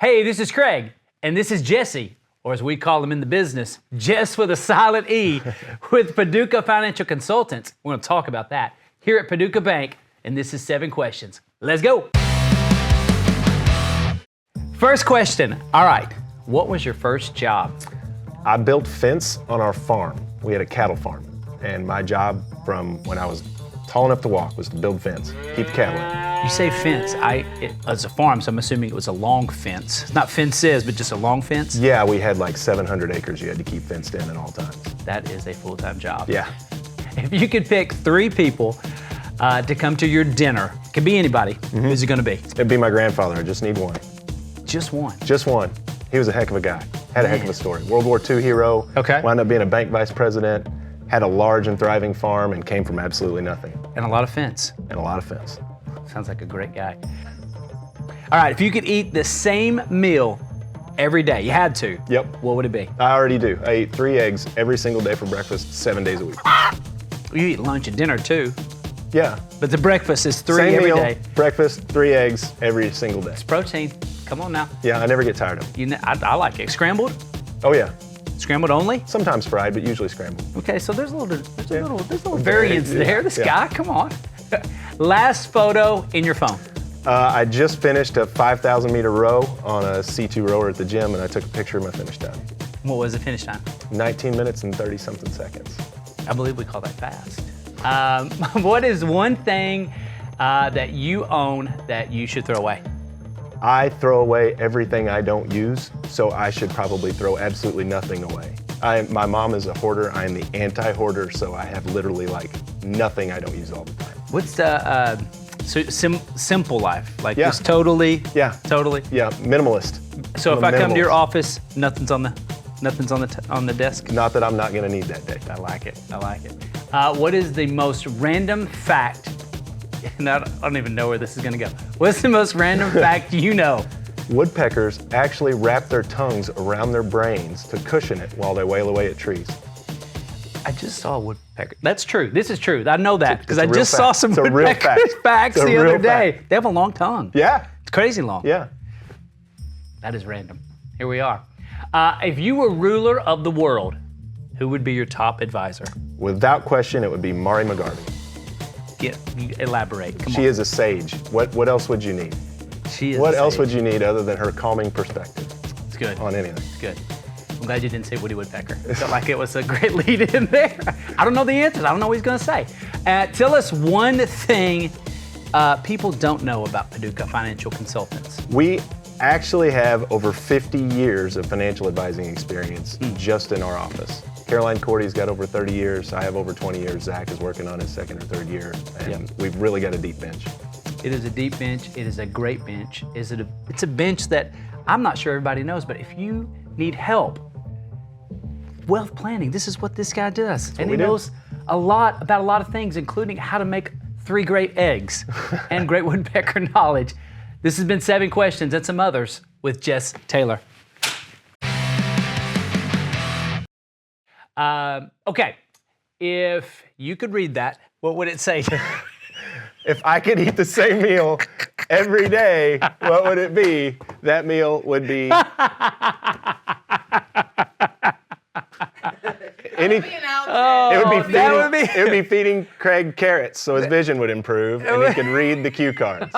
Hey, this is Craig, and this is Jesse, or as we call him in the business, Jess with a silent E, with Paducah Financial Consultants. We're going to talk about that here at Paducah Bank, and this is 7 questions. Let's go. First question. All right, what was your first job? I built fence on our farm. We had a cattle farm, and my job from when I was tall enough to walk was to build fence, keep the cattle in. You say fence. As a farm, so I'm assuming it was a long fence. Not fences, but just a long fence? Yeah, we had like 700 acres you had to keep fenced in at all times. That is a full-time job. Yeah. If you could pick 3 people to come to your dinner, it could be anybody, who's it going to be? It'd be my grandfather. I just need one. Just one? Just one. He was a heck of a guy. Had a heck of a story. World War II hero. Okay. Wound up being a bank vice president. Had a large and thriving farm and came from absolutely nothing. And a lot of fence. And a lot of fence. Sounds like a great guy. All right, if you could eat the same meal every day, you had to. Yep. What would it be? I already do. I eat 3 eggs every single day for breakfast, 7 days a week. You eat lunch and dinner too, Yeah. but the breakfast is 3 Same every meal, day. breakfast, 3 eggs every single day. It's protein. Come on now. Yeah, I never get tired of them. You know, I like it. Scrambled? Oh yeah. Scrambled only? Sometimes fried, but usually scrambled. Okay, so there's a little Yeah. variance Yeah, there. This yeah. guy, come on. Last photo in your phone. I just finished a 5,000 meter row on a C2 rower at the gym, and I took a picture of my finish time. What was the finish time? 19 minutes and 30 something seconds. I believe we call that fast. What is one thing that you own that you should throw away? I throw away everything I don't use, so I should probably throw absolutely nothing away. My mom is a hoarder. I am the anti-hoarder, so I have literally like nothing I don't use all the time. What's the simple life? Like Yeah. just totally? Yeah. Totally? Yeah, minimalist. So if I'm a I come to your minimalist. office, nothing's on the desk? Not that I'm not gonna need that day. I like it. I like it. What is the most random fact? And I don't even know where this is going to go. What's the most random fact you know? Woodpeckers actually wrap their tongues around their brains to cushion it while they wail away at trees. I just saw a woodpecker. That's true. This is true. I know that because I it's a real just saw fact. some It's a real woodpecker fact. facts It's a the other real day. fact. They have a long tongue. Yeah, It's crazy long. yeah. That is random. Here we are. If you were ruler of the world, who would be your top advisor? Without question, it would be Mari McGarvey. Elaborate. Come She on. is a sage. What else would you need? She is. What a else sage. would you need other than her calming perspective It's good. on anything? It's good. I'm glad you didn't say Woody Woodpecker. I felt like it was a great lead in there. I don't know the answers. I don't know what he's going to say. Tell us one thing people don't know about Paducah Financial Consultants. We actually have over 50 years of financial advising experience just in our office. Caroline Cordy's got over 30 years. I have over 20 years. Zach is working on his 2nd or 3rd year, and we've really got a deep bench. It is a deep bench. It is a great bench. It's a bench that I'm not sure everybody knows, but if you need help, wealth planning, this is what this guy does. And he knows a lot about a lot of things, including how to make 3 great eggs and great woodpecker knowledge. This has been 7 questions and some others with Jess Taylor. Okay, if you could read that, what would it say? If I could eat the same meal every day, what would it be? That meal would be it would be feeding Craig carrots so his vision would improve and he could read the cue cards.